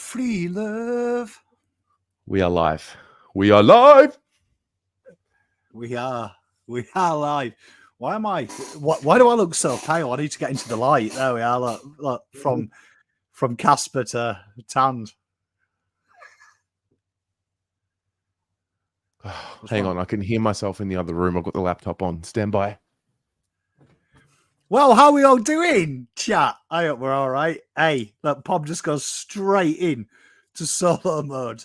Free love. We are live. We are live. We are live. Why am I? Why do I look so pale? I need to get into the light. There we are. Look from Casper to tanned. Hang on, I can hear myself in the other room. I've got the laptop on. Stand by. Well, how are we all doing, chat? I hope we're all right. Hey, look, Pop just goes straight in to solo mode.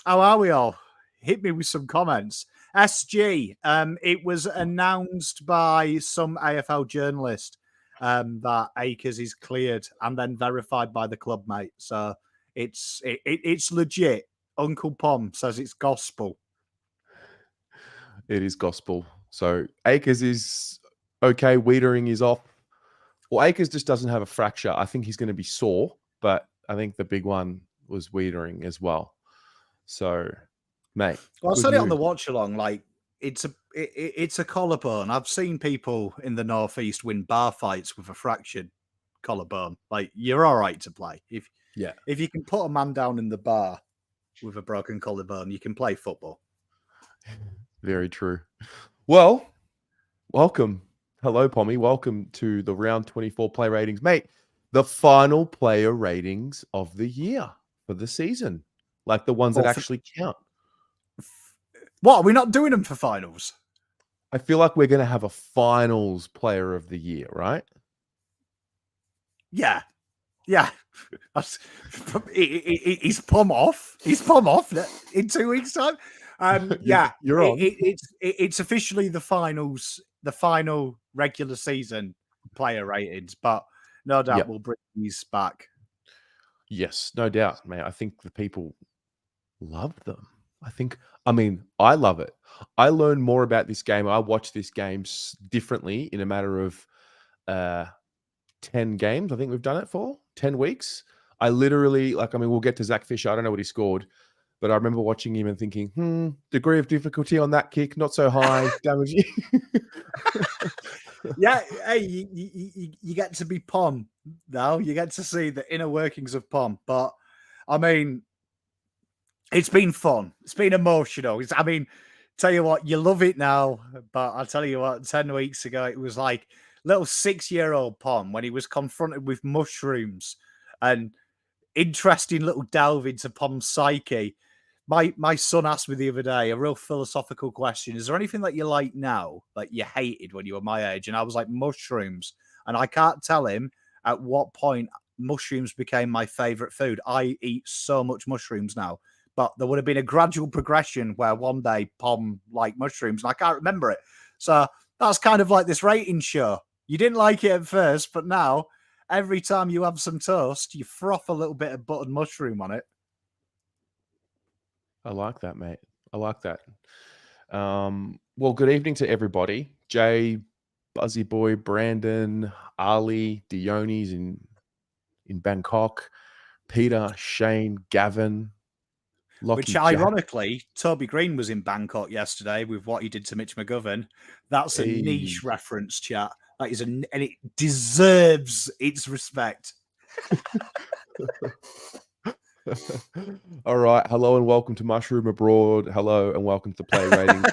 How are we all? Hit me with some comments. SG, it was announced by some AFL journalist that Akers is cleared and then verified by the club, mate. So it's legit. Uncle Pom says it's gospel. It is gospel. So Akers is okay. Wiedering is off. Well, Akers just doesn't have a fracture. I think he's going to be sore, but I think the big one was Wiedering as well. So, mate. Well, I said it on the watch along. Like it's a collarbone. I've seen people in the northeast win bar fights with a fractured collarbone. Like you're all right to play if you can put a man down in the bar with a broken collarbone, you can play football. Very true. Well, welcome. Hello, Pommy. Welcome to the round 24 play ratings, mate. The final player ratings of the year for the season. Like the ones that actually count. What? Are we not doing them for finals? I feel like we're going to have a finals player of the year, right? Yeah. He's Pom off. He's Pom off in 2 weeks' time. You're on. It's officially the finals, the final regular season player ratings, but no doubt we'll bring these back. Yes, no doubt, mate. I think the people love them. I love it. I learned more about this game. I watched this game differently in a matter of 10 games. I think we've done it for 10 weeks. I literally, we'll get to Zach Fisher. I don't know what he scored, but I remember watching him and thinking, degree of difficulty on that kick, not so high. Damage. Yeah, hey, you get to be Pom now. You get to see the inner workings of Pom. But, I mean, it's been fun. It's been emotional. Tell you what, you love it now. But I'll tell you what, 10 weeks ago, it was like little 6-year-old Pom when he was confronted with mushrooms and interesting little delve into Pom's psyche. My son asked me the other day a real philosophical question. Is there anything that you like now that you hated when you were my age? And I was like, mushrooms. And I can't tell him at what point mushrooms became my favorite food. I eat so much mushrooms now. But there would have been a gradual progression where one day Pom liked mushrooms and I can't remember it. So that's kind of like this rating show. You didn't like it at first, but now every time you have some toast, you froth a little bit of buttered mushroom on it. I like that, mate. I like that. Well, good evening to everybody. Jay, Buzzy Boy, Brandon, Ali, Dionys in Bangkok, Peter, Shane, Gavin. Lockie, which ironically, Toby Green was in Bangkok yesterday with what he did to Mitch McGovern. That's a niche reference, chat. That is and it deserves its respect. All right. Hello and welcome to Mushroom Abroad. Hello and welcome to Play Rating.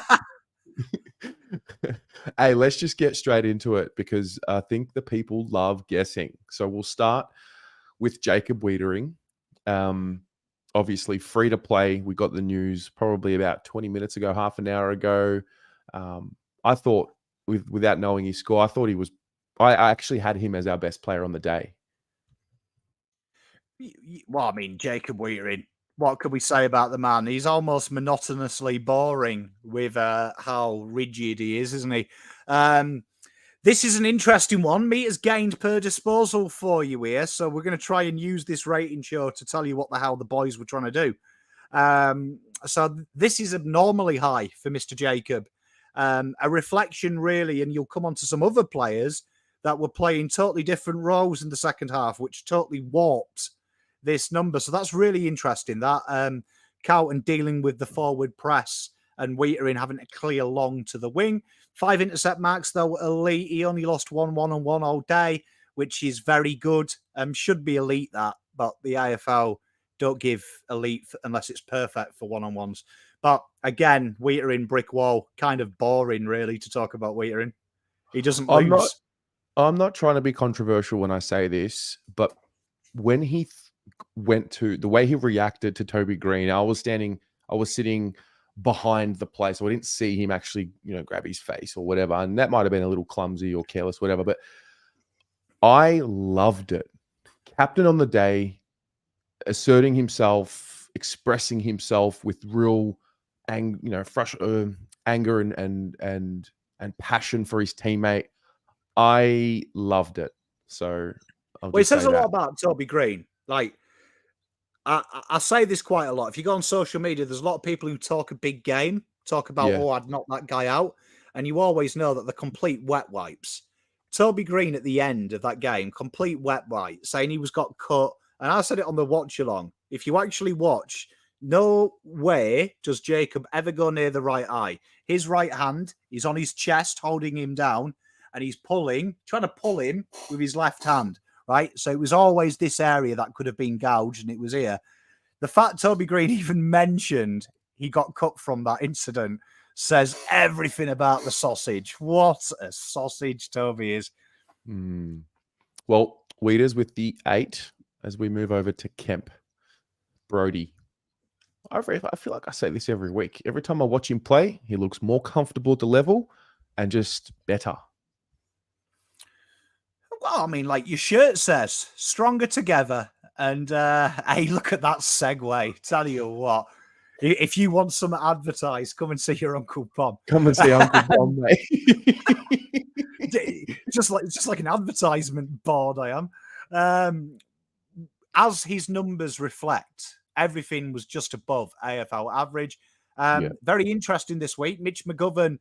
Hey, let's just get straight into it because I think the people love guessing. So we'll start with Jacob Wiedering. Obviously, free to play. We got the news probably about 20 minutes ago, half an hour ago. I thought, without knowing his score, I actually had him as our best player on the day. Well, Jacob Wiedering, what could we say about the man? He's almost monotonously boring with how rigid he is, isn't he? This is an interesting one. Meters gained per disposal for you here. So we're going to try and use this rating show to tell you what the hell the boys were trying to do. So this is abnormally high for Mr. Jacob. A reflection, really, and you'll come on to some other players that were playing totally different roles in the second half, which totally warped this number. So that's really interesting. That Carlton dealing with the forward press and Wiedering having to clear long to the wing. 5 intercept marks, though, elite. He only lost 1-1-1 all day, which is very good. Should be elite, that. But the AFL don't give elite unless it's perfect for one-on-ones. But again, Wheatering, brick wall, kind of boring, really, to talk about Wheatering. He doesn't lose. I'm not trying to be controversial when I say this, but when he went to the way he reacted to Toby Green, I was sitting behind the play, so I didn't see him actually, grab his face or whatever. And that might have been a little clumsy or careless, whatever. But I loved it. Captain on the day, asserting himself, expressing himself with real anger and passion for his teammate. I loved it. So it says a lot about Toby Green. Like, I say this quite a lot. If you go on social media, there's a lot of people who talk a big game, talk about, I'd knock that guy out. And you always know that they're complete wet wipes. Toby Green at the end of that game, complete wet wipe, saying he got cut. And I said it on the watch along. If you actually watch, no way does Jacob ever go near the right eye. His right hand is on his chest, holding him down, and he's trying to pull him with his left hand, right? So it was always this area that could have been gouged, and it was here. The fact Toby Green even mentioned he got cut from that incident says everything about the sausage. What a sausage Toby is. Well, Weeders with the 8 as we move over to Kemp. Brody. I feel like I say this every week. Every time I watch him play, he looks more comfortable at the level and just better. Well, I mean, like your shirt says, stronger together. And hey, look at that segue. Tell you what, if you want some advertised, come and see your Uncle Pom. Come and see Uncle Pom, mate. just like an advertisement board, I am. As his numbers reflect, everything was just above AFL average. Very interesting this week. Mitch McGovern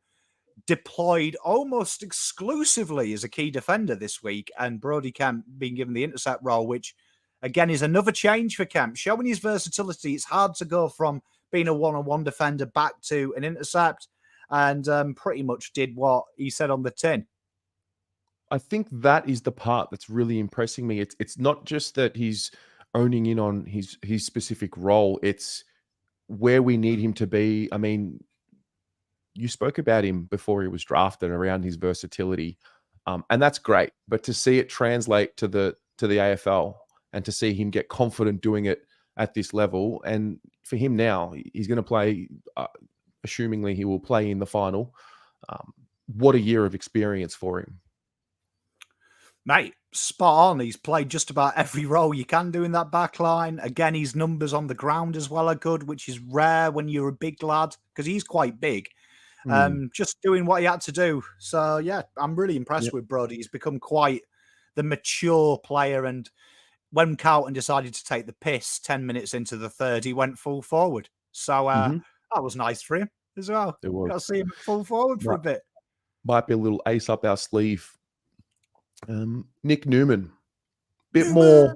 deployed almost exclusively as a key defender this week, and Brody Kemp being given the intercept role, which again is another change for Kemp, showing his versatility. It's hard to go from being a one-on-one defender back to an intercept, and pretty much did what he said on the tin. I think that is the part that's really impressing me. It's not just that he's owning in on his specific role. It's where we need him to be. I mean, you spoke about him before he was drafted around his versatility, and that's great. But to see it translate to the AFL and to see him get confident doing it at this level, and for him now, he's going to play. Assumingly, he will play in the final. What a year of experience for him. Mate, spot on. He's played just about every role you can do in that back line. Again, his numbers on the ground as well are good, which is rare when you're a big lad, because he's quite big. Just doing what he had to do. So, yeah, I'm really impressed with Brody. He's become quite the mature player. And when Carlton decided to take the piss 10 minutes into the third, he went full forward. So that was nice for him as well. It was. Got to see him full forward for a bit. Might be a little ace up our sleeve. Nick Newman, bit more.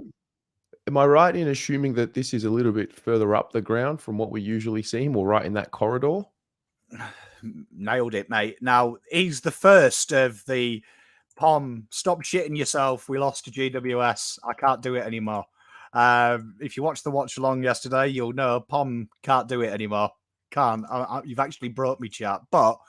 Am I right in assuming that this is a little bit further up the ground from what we usually see him, or right in that corridor? Nailed it, mate. Now, he's the first of the Pom, stop shitting yourself. We lost to GWS. I can't do it anymore. If you watched the watch along yesterday, you'll know Pom can't do it anymore. Can't. You've actually broke me, chat. But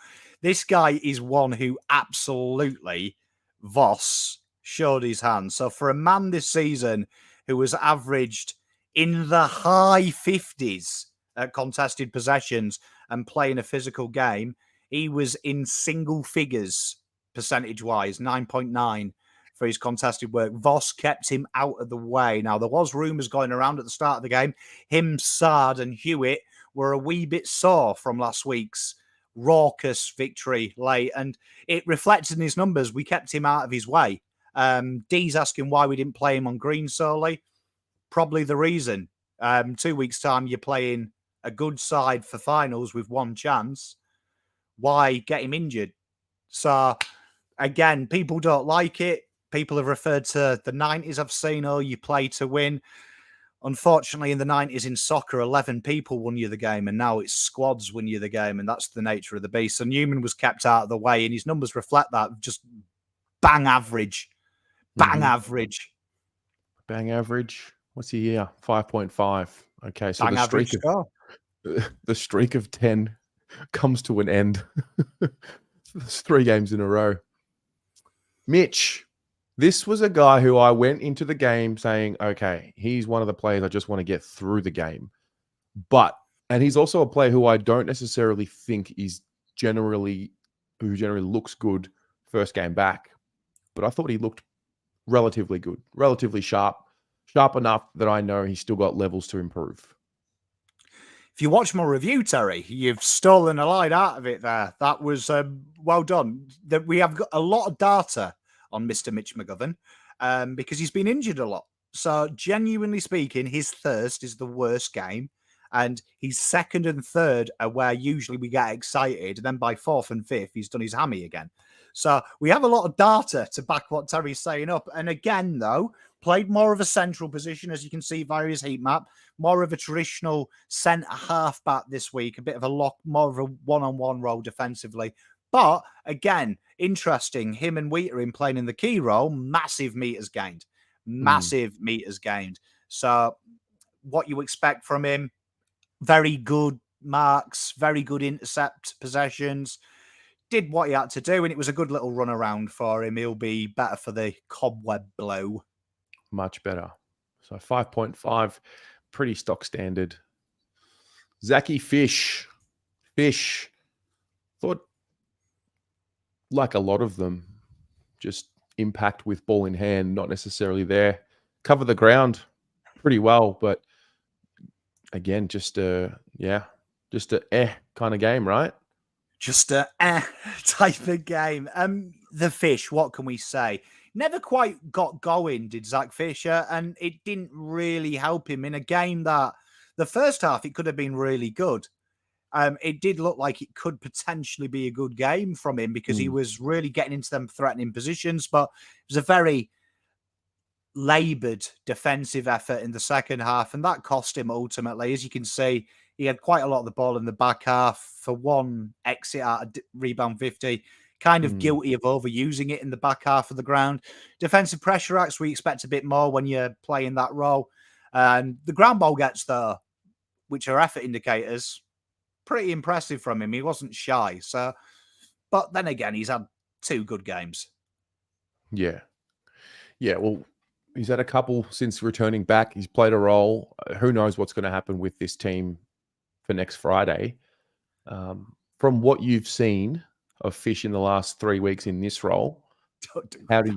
this guy is one who absolutely Voss showed his hand. So for a man this season who was averaged in the high 50s at contested possessions and playing a physical game, he was in single figures percentage-wise, 9.9 for his contested work. Voss kept him out of the way. Now, there was rumours going around at the start of the game. Him, Sard and Hewitt were a wee bit sore from last week's raucous victory late, and it reflected in his numbers. We kept him out of his way. Dee's asking why we didn't play him on green solely. Probably the reason. 2 weeks' time, you're playing a good side for finals with one chance. Why get him injured? So, again, people don't like it. People have referred to the 90s. I've seen, you play to win. Unfortunately, in the 90s in soccer, 11 people won you the game, and now it's squads win you the game, and that's the nature of the beast. So Newman was kept out of the way, and his numbers reflect that. Just bang average. Bang average. Bang average. What's he here? 5.5. Okay, so Bang average score. the streak of 10 comes to an end. It's 3 games in a row. Mitch, this was a guy who I went into the game saying, okay, he's one of the players I just want to get through the game. And he's also a player who I don't necessarily think is generally looks good first game back. But I thought he looked relatively good, relatively sharp enough that I know he's still got levels to improve. If you watch my review, Terry, you've stolen a line out of it there. That was well done. That we have got a lot of data on Mr. Mitch McGovern because he's been injured a lot. So genuinely speaking, his thirst is the worst game. And his second and third are where usually we get excited. And then by fourth and fifth, he's done his hammy again. So we have a lot of data to back what Terry's saying up. And again, though, played more of a central position, as you can see via his heat map, more of a traditional centre half back this week, a bit of a lock, more of a one-on-one role defensively. But again, interesting, him and Wheater playing in the key role, massive meters gained. So what you expect from him, very good marks, very good intercept possessions. Did what he had to do, and it was a good little run around for him. He'll be better for the cobweb blow. Much better. So 5.5, pretty stock standard. Zachy Fish. Thought, like a lot of them, just impact with ball in hand, not necessarily there. Cover the ground pretty well, but again, just a kind of game, right? Just a type of game. The Fish, what can we say? Never quite got going, did Zach Fisher, and it didn't really help him in a game that the first half, it could have been really good. It did look like it could potentially be a good game from him because he was really getting into them threatening positions, but it was a very laboured defensive effort in the second half, and that cost him ultimately. As you can see, he had quite a lot of the ball in the back half for one exit out of rebound 50, kind of guilty of overusing it in the back half of the ground. Defensive pressure acts, we expect a bit more when you're playing that role. And the ground ball gets there, which are effort indicators. Pretty impressive from him. He wasn't shy. So, but then again, he's had 2 good games. Yeah. Well, he's had a couple since returning back. He's played a role. Who knows what's going to happen with this team for next Friday? From what you've seen of Fish in the last 3 weeks in this role, how do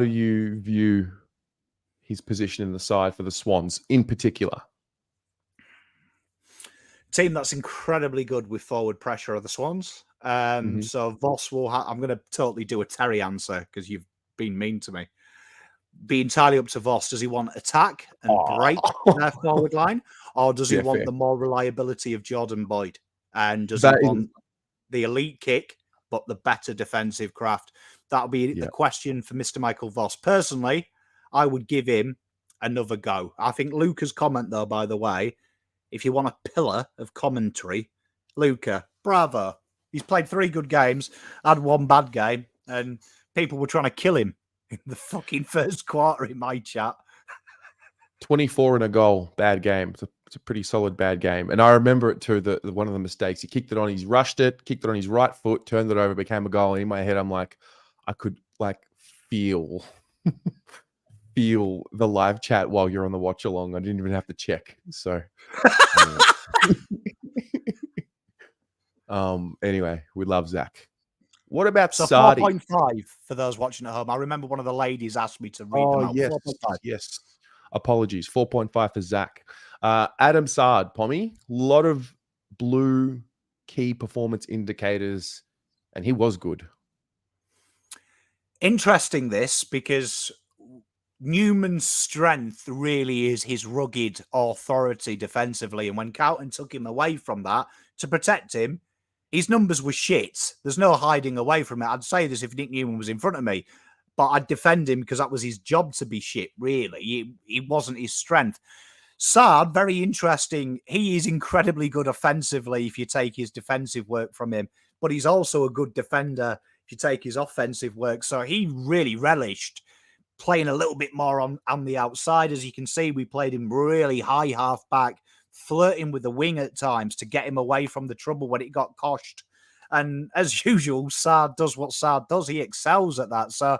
you view his position in the side for the Swans in particular? Team that's incredibly good with forward pressure are the Swans. So Voss will I'm going to totally do a Terry answer because you've been mean to me. Be entirely up to Voss. Does he want attack and break their forward line, or does he want the more reliability of Jordan Boyd? And does he want the elite kick, but the better defensive craft? That'll be the question for Mr. Michael Voss. Personally, I would give him another go. I think Luca's comment, though, by the way, if you want a pillar of commentary, Luca, bravo. He's played 3 good games, had 1 bad game, and people were trying to kill him in the fucking first quarter in my chat. 24 and a goal, bad game. It's a pretty solid bad game. And I remember it too, the one of the mistakes. He kicked it on, he's rushed it, kicked it on his right foot, turned it over, became a goal. And in my head, I'm like, I could like feel the live chat while you're on the watch along. I didn't even have to check. So anyway, we love Zach. What about Sardi? 4.5 for those watching at home. I remember one of the ladies asked me to read them out. Yes, 4.5. Yes. Apologies. 4.5 for Zach. Adam Sard, Pommy. A lot of blue key performance indicators, and he was good. Interesting this, because Newman's strength really is his rugged authority defensively. And when Carlton took him away from that to protect him, his numbers were shit. There's no hiding away from it. I'd say this if Nick Newman was in front of me, but I'd defend him because that was his job to be shit, really. It wasn't his strength. Saad, very interesting. He is incredibly good offensively if you take his defensive work from him, but he's also a good defender if you take his offensive work. So he really relished playing a little bit more on the outside. As you can see, we played him really high half back, flirting with the wing at times to get him away from the trouble when it got coshed. And as usual, Sard does what Sard does. He excels at that. So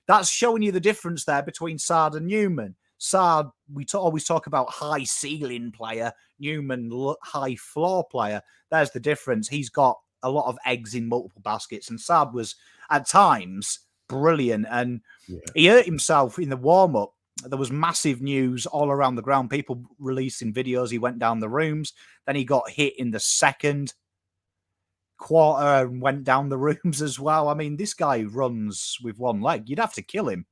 that's showing you the difference there between Sard and Newman. Sard, we always talk about high ceiling player, Newman high floor player. There's the difference. He's got a lot of eggs in multiple baskets, and Sard was at times brilliant. And he hurt himself in the warm-up. There was massive news all around the ground, people releasing videos. He went down the rooms. Then he got hit in the second quarter and went down the rooms as well. I mean, this guy runs with one leg. You'd have to kill him.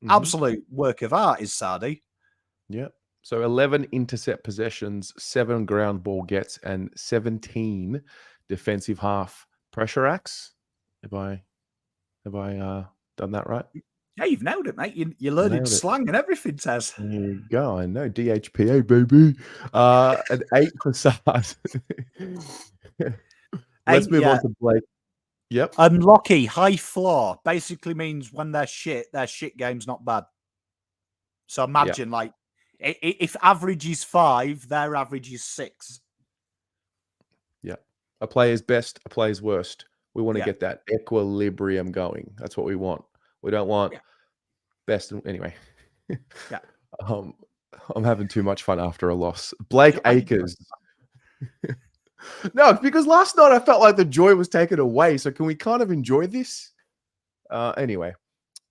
Absolute work of art is Sardi. Yeah. So 11 intercept possessions, 7 ground ball gets, and 17 defensive half pressure acts. Have I done that right? Yeah, you've nailed it, mate. You learned slang and everything, Tez. There you go. I know. DHPA, baby. An 8 for Sard. Let's move on to Blake. Yep. Unlucky, high floor basically means when their shit game's not bad. So imagine like if average is 5, their average is 6. Yeah. A player's best, a player's worst. We want to get that equilibrium going. That's what we want. We don't want best. Anyway. Yeah. I'm having too much fun after a loss. Blake Acres. No, because last night I felt like the joy was taken away. So can we kind of enjoy this? Anyway,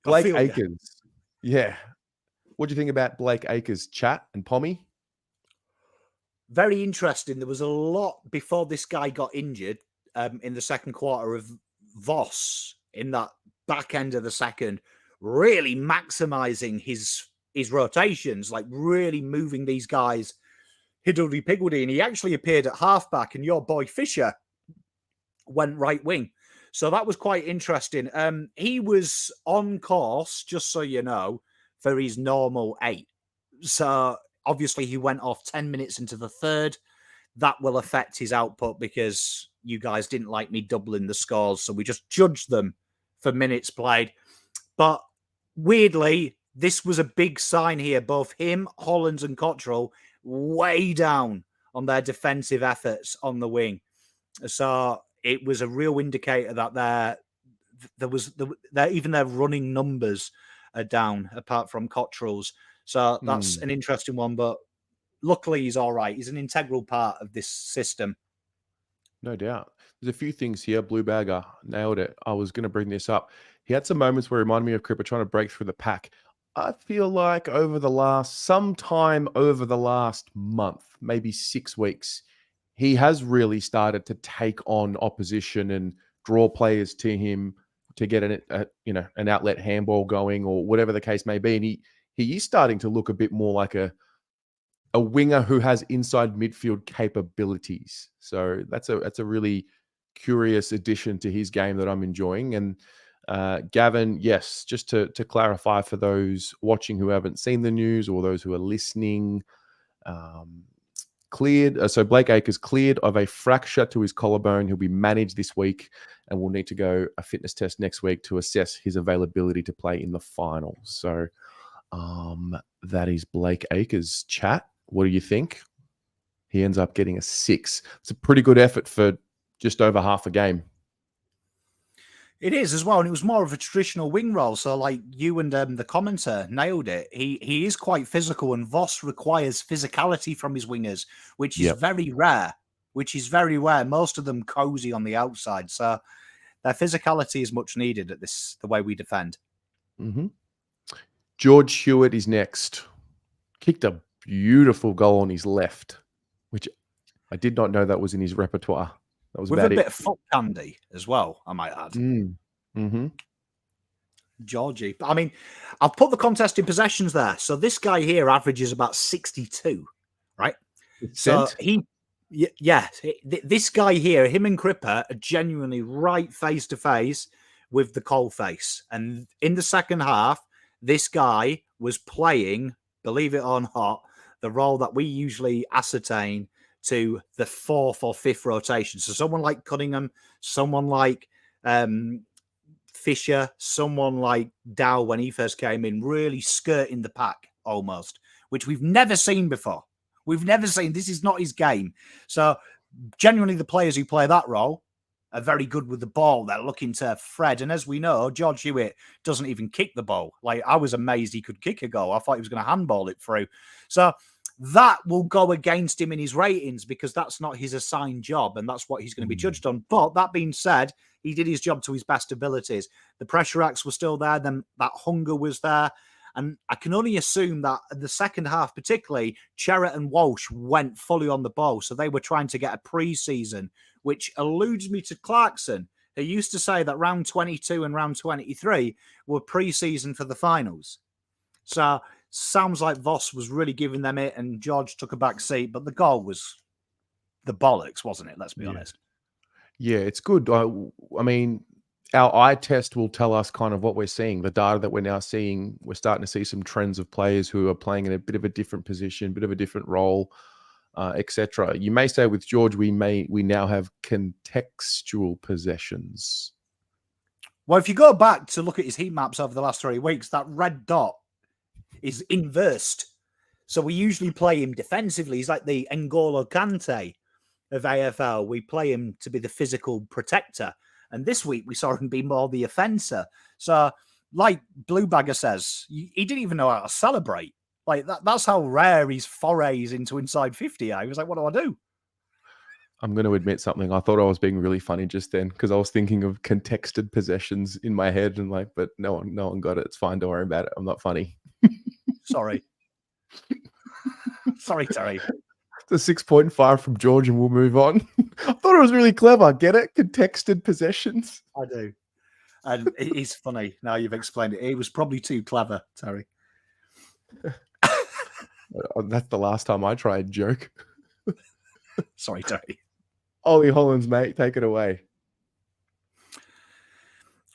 Blake Acres. Yeah. What do you think about Blake Acres' chat and Pommy? Very interesting. There was a lot before this guy got injured in the second quarter of Voss in that back end of the second, really maximizing his rotations, like really moving these guys higgledy-piggledy, and he actually appeared at halfback, and your boy Fisher went right wing. So that was quite interesting. He was on course, just so you know, for his normal 8. So obviously he went off 10 minutes into the third. That will affect his output because you guys didn't like me doubling the scores, so we just judged them for minutes played. But weirdly, this was a big sign here. Both him, Hollands, and Cottrell way down on their defensive efforts on the wing. So it was a real indicator that even their running numbers are down, apart from Cottrell's. So that's an interesting one. But luckily, he's all right. He's an integral part of this system. No doubt. There's a few things here. Blue Bagger nailed it. I was going to bring this up. He had some moments where he reminded me of Cripper trying to break through the pack. I feel like sometime over the last month, maybe 6 weeks, he has really started to take on opposition and draw players to him to get an outlet handball going or whatever the case may be. And he is starting to look a bit more like a winger who has inside midfield capabilities. So that's a really curious addition to his game that I'm enjoying. And Gavin, yes, just to clarify for those watching who haven't seen the news or those who are listening, cleared. So Blake Acres cleared of a fracture to his collarbone. He'll be managed this week and will need to go a fitness test next week to assess his availability to play in the finals. So that is Blake Acres' chat. What do you think? He ends up getting a 6. It's a pretty good effort for just over half a game. It is as well, and it was more of a traditional wing role. So, like you and the commenter nailed it. He is quite physical, and Voss requires physicality from his wingers, which is very rare. Most of them cozy on the outside, so their physicality is much needed at the way we defend. Mm-hmm. George Hewitt is next. Kicked a beautiful goal on his left, which I did not know that was in his repertoire. That was with a bit of foot candy as well, I might add. Mm-hmm. Georgie. I mean, I've put the contest in possessions there. So this guy here averages about 62, right? So this guy here, him and Cripper are genuinely right face to face with the coal face. And in the second half, this guy was playing, believe it or not, the role that we usually ascertain to the 4th or 5th rotation. So someone like Cunningham, someone like Fisher, someone like Dow when he first came in, really skirting the pack almost, which we've never seen before. We've never seen. This is not his game. So genuinely the players who play that role are very good with the ball. They're looking to Fred. And as we know, George Hewitt doesn't even kick the ball. Like, I was amazed he could kick a goal. I thought he was going to handball it through. So that will go against him in his ratings because that's not his assigned job and that's what he's going to be judged on. But that being said, he did his job to his best abilities. The pressure acts were still there. Then that hunger was there. And I can only assume that the second half, particularly, Cherrett and Walsh went fully on the ball. So they were trying to get a pre-season, which alludes me to Clarkson, who used to say that round 22 and round 23 were pre-season for the finals. So sounds like Voss was really giving them it and George took a back seat. But the goal was the bollocks, wasn't it? Let's be honest. Yeah, it's good. I mean, our eye test will tell us kind of what we're seeing. The data that we're now seeing, we're starting to see some trends of players who are playing in a bit of a different position, bit of a different role, etc. You may say with George, we now have contextual possessions. Well, if you go back to look at his heat maps over the last 3 weeks, that red dot is inversed. So we usually play him defensively. He's like the N'Golo Kante of AFL. We play him to be the physical protector. And this week we saw him be more the offencer. So like Blue Bagger says, he didn't even know how to celebrate. Like that's how rare his forays into inside 50 are. He was like, what do I do? I'm going to admit something. I thought I was being really funny just then because I was thinking of contexted possessions in my head and like, but no one got it. It's fine. Don't worry about it. I'm not funny. Sorry. Sorry, Terry. The 6.5 from George and we'll move on. I thought it was really clever. Get it? Contexted possessions. I do. And it is funny. Now you've explained it. It was probably too clever, Terry. That's the last time I tried joke. Sorry, Terry. Ollie Hollands, mate, take it away.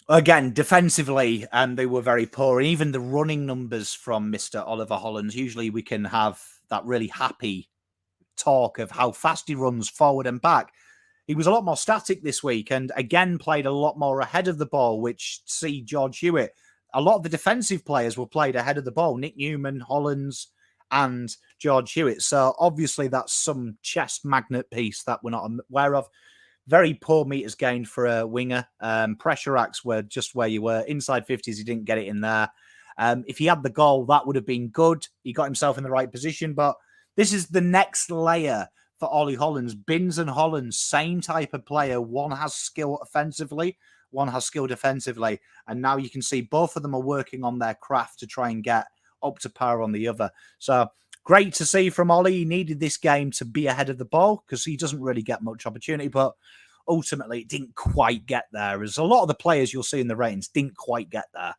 Again, defensively, they were very poor. And even the running numbers from Mr. Oliver Hollands, usually we can have that really happy talk of how fast he runs forward and back. He was a lot more static this week and again played a lot more ahead of the ball, which see George Hewitt. A lot of the defensive players were played ahead of the ball. Nick Newman, Hollands, and George Hewitt. So obviously that's some chest magnet piece that we're not aware of. Very poor meters gained for a winger. Pressure acts were just where you were. Inside 50s, he didn't get it in there. If he had the goal, that would have been good. He got himself in the right position, but this is the next layer for Ollie Hollands. Binns and Hollands, same type of player. One has skill offensively, one has skill defensively. And now you can see both of them are working on their craft to try and get up to par on the other. So great to see from Ollie. He needed this game to be ahead of the ball because he doesn't really get much opportunity, but ultimately it didn't quite get there. As a lot of the players you'll see in the ratings didn't quite get there.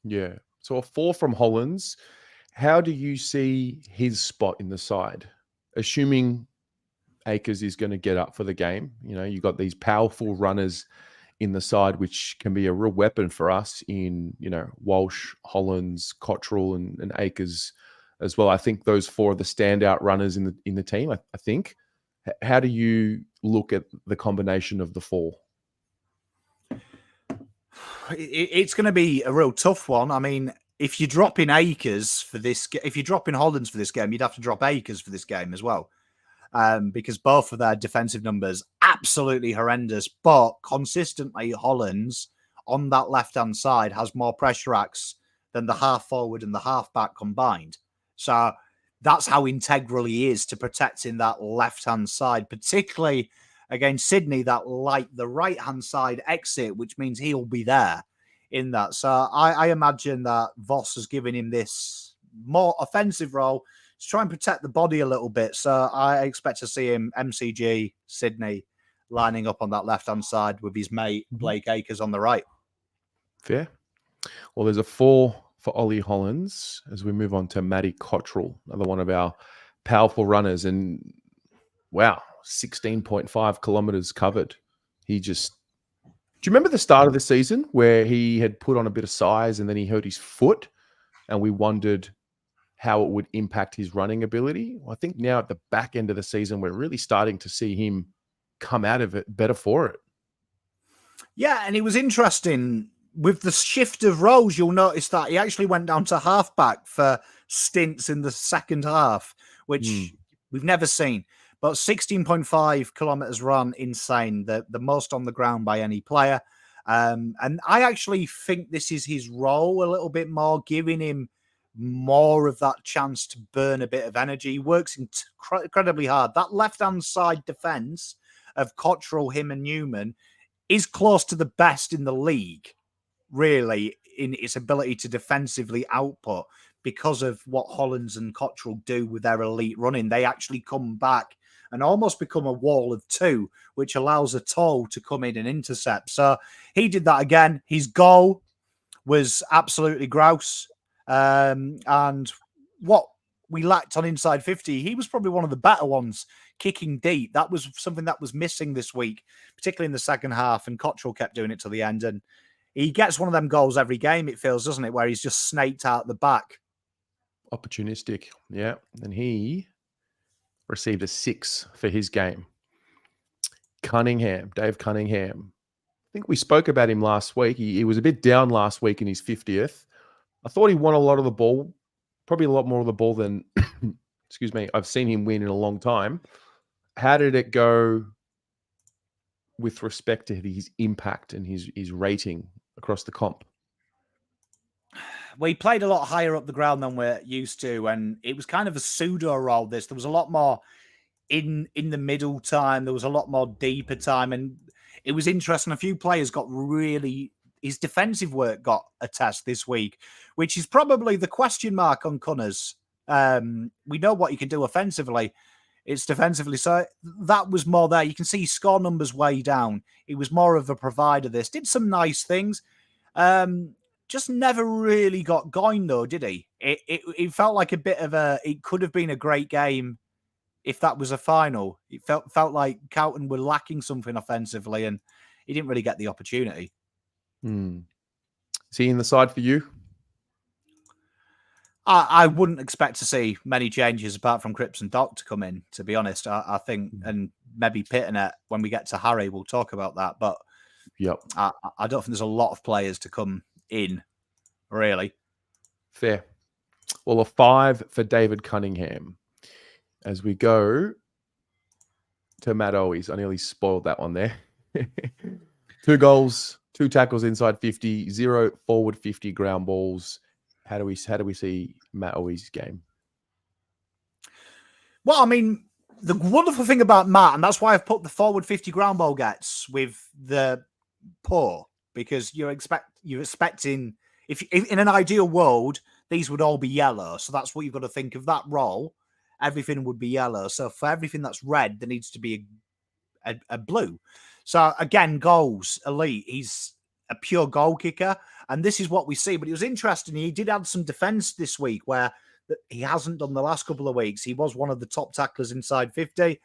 Yeah. So a 4 from Hollands. How do you see his spot in the side? Assuming Akers is going to get up for the game, you know, you've got these powerful runners in the side, which can be a real weapon for us in, you know, Walsh, Hollands, Cottrell, and Akers as well. I think those 4 are the standout runners in the team, I think. How do you look at the combination of the 4? It's going to be a real tough one. I mean, if you're dropping Akers for this, if you're dropping Hollands for this game, you'd have to drop Akers for this game as well, because both of their defensive numbers absolutely horrendous. But consistently, Hollands on that left-hand side has more pressure acts than the half forward and the half back combined. So that's how integral he is to protecting that left-hand side, particularly against Sydney, that like the right-hand side exit, which means he'll be there in that. So I imagine that Voss has given him this more offensive role to try and protect the body a little bit. So I expect to see him, MCG, Sydney, lining up on that left-hand side with his mate, Blake Akers, on the right. Fair. Well, there's a 4 for Ollie Hollands as we move on to Matty Cottrell, another one of our powerful runners. And wow, 16.5 kilometers covered. He just... Do you remember the start of the season where he had put on a bit of size and then he hurt his foot and we wondered how it would impact his running ability? Well, I think now at the back end of the season, we're really starting to see him come out of it better for it. Yeah, and it was interesting with the shift of roles, you'll notice that he actually went down to halfback for stints in the second half, which we've never seen. But 16.5 kilometers run, insane. The most on the ground by any player. And I actually think this is his role a little bit more, giving him more of that chance to burn a bit of energy. He works incredibly hard. That left-hand side defence of Cottrell, him and Newman is close to the best in the league, really, in its ability to defensively output because of what Hollands and Cottrell do with their elite running. They actually come back and almost become a wall of two, which allows a toe to come in and intercept. So he did that again. His goal was absolutely grouse. And what we lacked on inside 50, he was probably one of the better ones, kicking deep. That was something that was missing this week, particularly in the second half, and Cottrell kept doing it to the end. And he gets one of them goals every game, it feels, doesn't it, where he's just snaked out the back. Opportunistic, yeah. And he received a 6 for his game. Dave Cunningham. I think we spoke about him last week. He was a bit down last week in his 50th. I thought he won a lot of the ball, probably a lot more of the ball than, excuse me, I've seen him win in a long time. How did it go with respect to his impact and his rating across the comp? Well, he played a lot higher up the ground than we're used to, and it was kind of a pseudo role. There was a lot more in the middle time. There was a lot more deeper time, and it was interesting. A few players got really, his defensive work got a test this week, which is probably the question mark on Cunners. We know what he can do offensively. It's defensively. So that was more there. You can see score numbers way down. He was more of a provider. Did some nice things. Just never really got going though, did he? It felt like a bit of it could have been a great game if that was a final. It felt like Carlton were lacking something offensively and he didn't really get the opportunity. Is he in the side for you? I wouldn't expect to see many changes apart from Cripps and Doc to come in, to be honest. I think, and maybe Pitternet, when we get to Harry, we'll talk about that. But yep, I don't think there's a lot of players to come in, really. Fair. Well, a 5 for David Cunningham. As we go to Matt Owies. I nearly spoiled that one there. 2 goals, 2 tackles inside 50, 0 forward 50 ground balls. How do we see Matt Owies' game? Well, I mean, the wonderful thing about Matt, and that's why I've put the forward 50 ground ball gets with the poor, because you're expecting, if in an ideal world, these would all be yellow. So that's what you've got to think of that role. Everything would be yellow. So for everything that's red, there needs to be a blue. So again, goals, elite. He's a pure goal kicker. And this is what we see. But it was interesting. He did add some defense this week where he hasn't done the last couple of weeks. He was one of the top tacklers inside 50.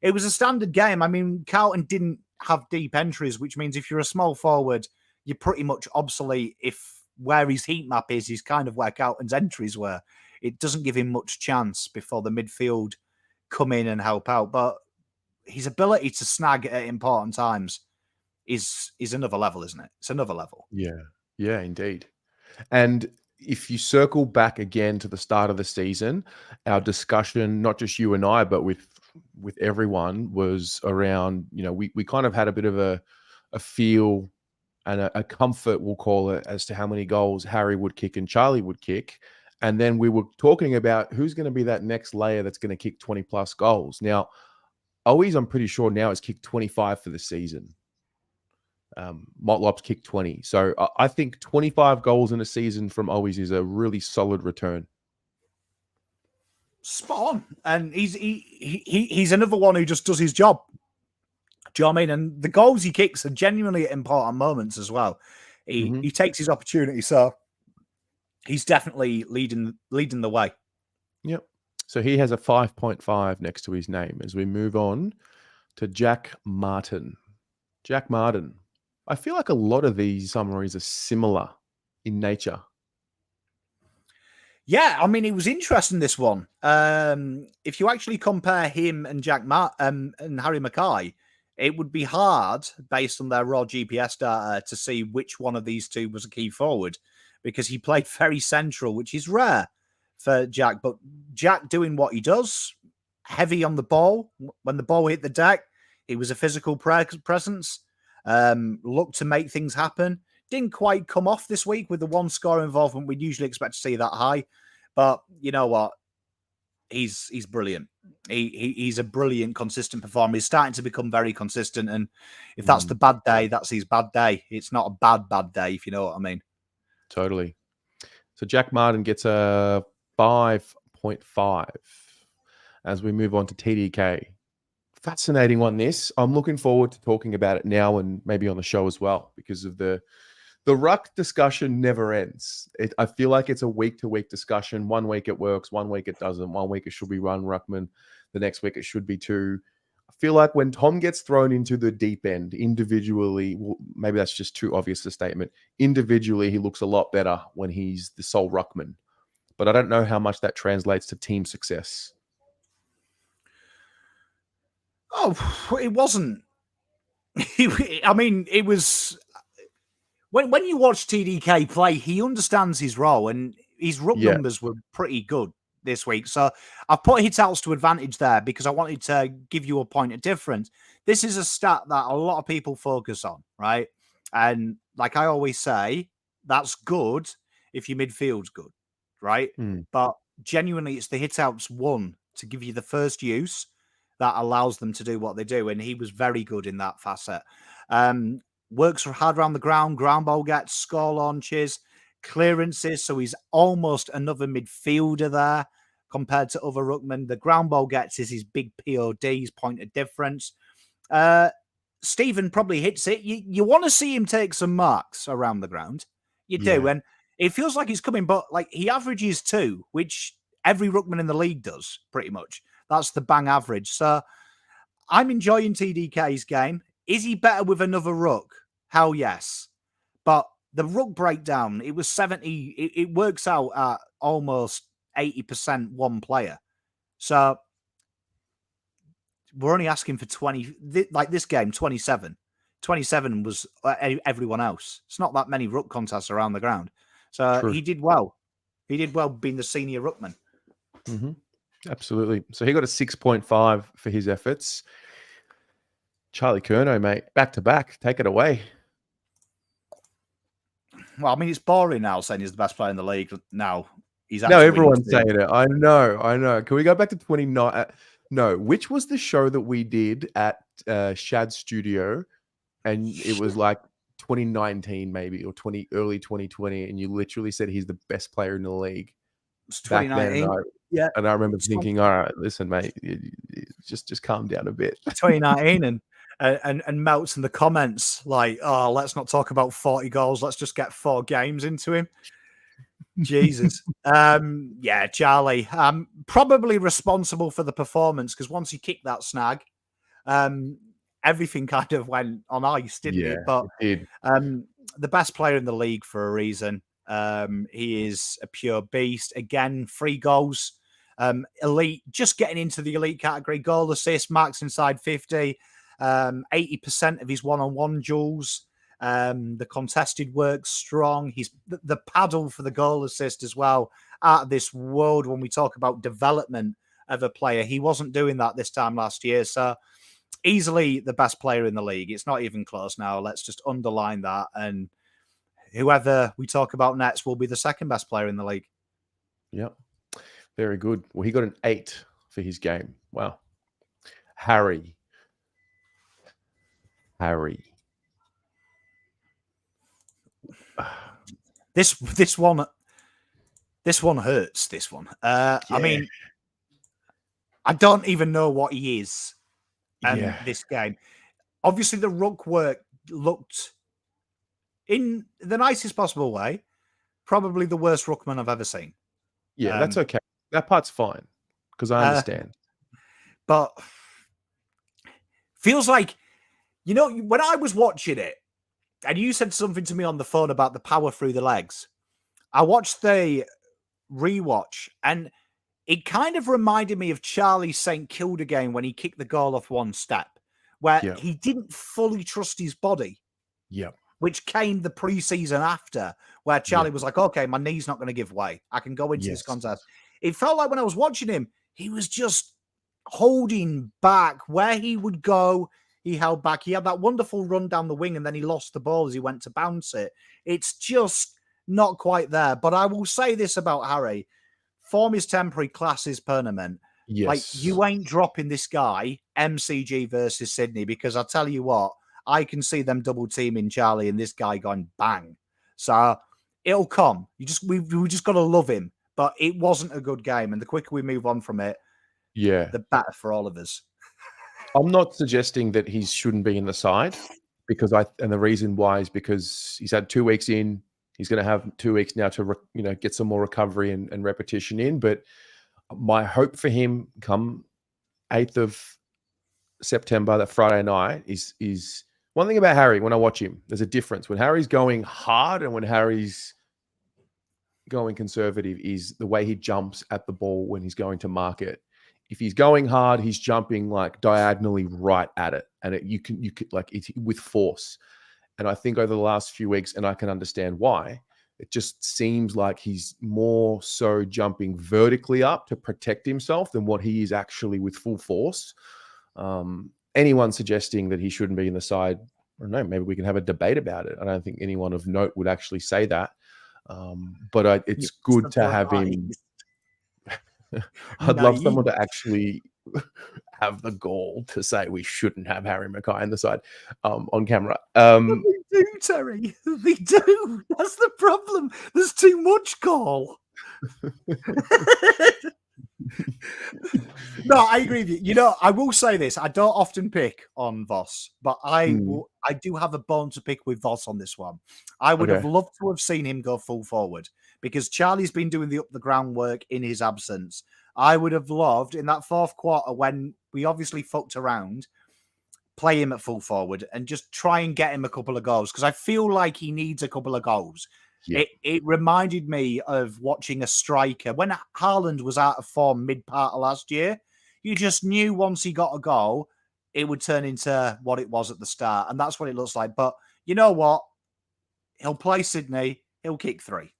It was a standard game. I mean, Carlton didn't have deep entries, which means if you're a small forward, you're pretty much obsolete if where his heat map is kind of where Carlton's entries were. It doesn't give him much chance before the midfield come in and help out. But his ability to snag at important times is another level, isn't it? It's another level. Yeah, indeed. And if you circle back again to the start of the season, our discussion, not just you and I, but with everyone, was around, we kind of had a bit of a feel and a comfort, we'll call it, as to how many goals Harry would kick and Charlie would kick. And then we were talking about who's going to be that next layer that's going to kick 20 plus goals. Now, Owies, I'm pretty sure now has kicked 25 for the season. Motlop's kicked 20. So I think 25 goals in a season from Owies is a really solid return. Spot on. And he's another one who just does his job. Do you know what I mean? And the goals he kicks are genuinely at important moments as well. He takes his opportunity. So he's definitely leading the way. Yep. So he has a 5.5 next to his name as we move on to Jack Martin. Jack Martin. I feel like a lot of these summaries are similar in nature. Yeah, I mean, it was interesting, this one. If you actually compare him and and Harry Mackay, it would be hard, based on their raw GPS data, to see which one of these two was a key forward, because he played very central, which is rare for Jack. But Jack doing what he does, heavy on the ball. When the ball hit the deck, he was a physical presence, looked to make things happen. Didn't quite come off this week with the one score involvement. We'd usually expect to see that high. But you know what? He's brilliant. He's a brilliant, consistent performer. He's starting to become very consistent. And if that's the bad day, that's his bad day. It's not a bad day, if you know what I mean. Totally. So Jack Martin gets a 5.5 as we move on to TDK. Fascinating one, this. I'm looking forward to talking about it now and maybe on the show as well, because of the ruck discussion never ends. I feel like it's a week-to-week discussion. 1 week it works, 1 week it doesn't. 1 week it should be one ruckman. The next week it should be two. I feel like when Tom gets thrown into the deep end individually, well, maybe that's just too obvious a statement. Individually, he looks a lot better when he's the sole ruckman. But I don't know how much that translates to team success. Oh, it wasn't. I mean, it was... When you watch TDK play, he understands his role, and his ruck numbers were pretty good this week. So I've put hit outs to advantage there because I wanted to give you a point of difference. This is a stat that a lot of people focus on, right? And like I always say, that's good if your midfield's good, right? But genuinely, it's the hit outs one to give you the first use that allows them to do what they do. And he was very good in that facet. Works hard around the ground ball gets, score launches, clearances. So he's almost another midfielder there compared to other ruckmen. The ground ball gets is his big POD's point of difference. Stephen probably hits it. You want to see him take some marks around the ground. You do. And it feels like he's coming, but like he averages 2, which every ruckman in the league does pretty much. That's the bang average. So I'm enjoying TDK's game. Is he better with another ruck? Hell yes. But the ruck breakdown, it was 70. It works out at almost 80% one player. So we're only asking for 20. Like this game, 27. 27 was everyone else. It's not that many ruck contests around the ground. So True. He did well. He did well being the senior ruckman. Mm-hmm. Absolutely. So he got a 6.5 for his efforts. Charlie Curnow, mate, back to back. Take it away. Well, I mean, it's boring now saying he's the best player in the league. Now he's everyone's saying it. I know. Can we go back to 29? No, which was the show that we did at Shad's studio, and it was like 2019 maybe, or early 2020, and you literally said he's the best player in the league. It's 2019. And I remember thinking, all right, listen, mate, just calm down a bit. 2019 and Melts in the comments like, oh, let's not talk about 40 goals. Let's just get 4 games into him. Jesus. Yeah, Charlie. Probably responsible for the performance because once he kicked that snag, everything kind of went on ice, didn't it? But it did. The best player in the league for a reason. He is a pure beast. Again, 3 goals. Elite, just getting into the elite category. Goal assist, marks inside 50. 80% of his one-on-one duels. The contested work strong. He's the paddle for the goal assist as well. Out of this world when we talk about development of a player. He wasn't doing that this time last year. So easily the best player in the league. It's not even close now. Let's just underline that. And whoever we talk about next will be the second best player in the league. Yep. Very good. Well, he got an 8 for his game. Wow. Harry. This one hurts. This one. I mean, I don't even know what he is. This game, obviously, the ruck work looked in the nicest possible way. Probably the worst ruckman I've ever seen. Yeah, that's okay. That part's fine because I understand. But feels like, when I was watching it, and you said something to me on the phone about the power through the legs, I watched the rewatch, and it kind of reminded me of Charlie St. Kilda game when he kicked the goal off one step, where Yeah. he didn't fully trust his body, Yeah. which came the preseason after, where Charlie was like, okay, my knee's not going to give way. I can go into this contest. It felt like when I was watching him, he was just holding back. Where he would go, he held back. He had that wonderful run down the wing, and then he lost the ball as he went to bounce it. It's just not quite there. But I will say this about Harry. Form is temporary, class is permanent. Yes. Like, you ain't dropping this guy, MCG versus Sydney, because I'll tell you what, I can see them double teaming Charlie and this guy going bang. So it'll come. We just got to love him. But it wasn't a good game, and the quicker we move on from it, the better for all of us. I'm not suggesting that he shouldn't be in the side, and the reason why is because he's had 2 weeks in. He's going to have 2 weeks now to get some more recovery and repetition in. But my hope for him come 8th of September, that Friday night, is one thing about Harry. When I watch him, there's a difference. When Harry's going hard and when Harry's going conservative is the way he jumps at the ball when he's going to mark it. If he's going hard, he's jumping like diagonally right at it, and you could like it's with force. And I think over the last few weeks, and I can understand why, it just seems like he's more so jumping vertically up to protect himself than what he is actually with full force. Anyone suggesting that he shouldn't be in the side, I don't know, maybe we can have a debate about it. I don't think anyone of note would actually say that. But it's good to have him. I'd love someone to actually have the gall to say we shouldn't have Harry Mackay in the side on camera. They do, Terry. They do. That's the problem. There's too much gall. No, I agree with you. I will say this. I don't often pick on Voss, but I do have a bone to pick with Voss on this one. I would have loved to have seen him go full forward because Charlie's been doing the groundwork in his absence. I would have loved in that fourth quarter when we obviously fucked around, play him at full forward and just try and get him a couple of goals because I feel like he needs a couple of goals. Yeah. It reminded me of watching a striker. When Haaland was out of form mid-part of last year, you just knew once he got a goal, it would turn into what it was at the start. And that's what it looks like. But you know what? He'll play Sydney. He'll kick 3.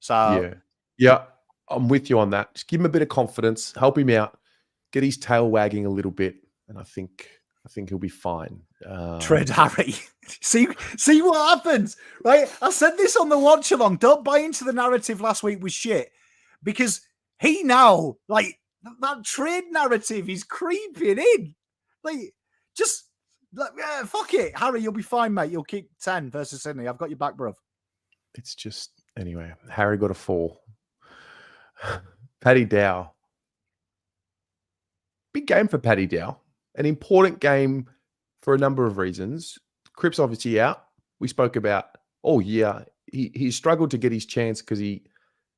So yeah, I'm with you on that. Just give him a bit of confidence, help him out, get his tail wagging a little bit, and I think he'll be fine. Tread Harry. See what happens, right? I said this on the watch along. Don't buy into the narrative last week was shit because he now, like, that trade narrative is creeping in. Like, just, fuck it. Harry, you'll be fine, mate. You'll kick 10 versus Sydney. I've got your back, bruv. It's just, anyway, Harry got a 4. Paddy Dow. Big game for Paddy Dow. An important game for a number of reasons. Cripps obviously out. We spoke about, he struggled to get his chance because he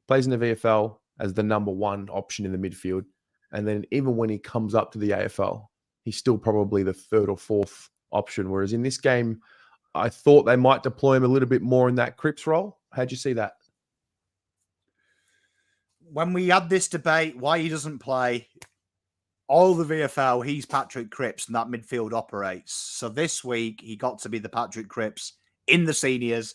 plays in the VFL as the number 1 option in the midfield. And then even when he comes up to the AFL, he's still probably the 3rd or 4th option. Whereas in this game, I thought they might deploy him a little bit more in that Cripps role. How'd you see that? When we had this debate, why he doesn't play, all the VFL, he's Patrick Cripps and that midfield operates. So this week, he got to be the Patrick Cripps in the seniors,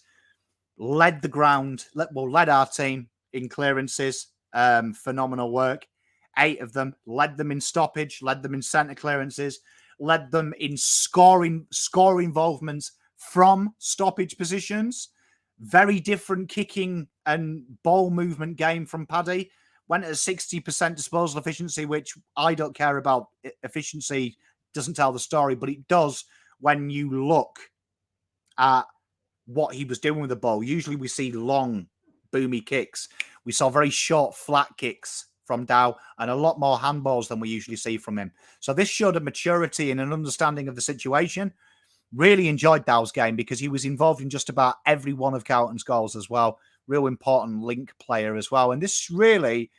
led the ground, led our team in clearances. Phenomenal work. 8 of them, led them in stoppage, led them in centre clearances, led them in score involvements from stoppage positions. Very different kicking and ball movement game from Paddy. Went at 60% disposal efficiency, which I don't care about. Efficiency doesn't tell the story, but it does when you look at what he was doing with the ball. Usually we see long, boomy kicks. We saw very short, flat kicks from Dow and a lot more handballs than we usually see from him. So this showed a maturity and an understanding of the situation. Really enjoyed Dow's game because he was involved in just about every one of Carlton's goals as well. Real important link player as well. And this really,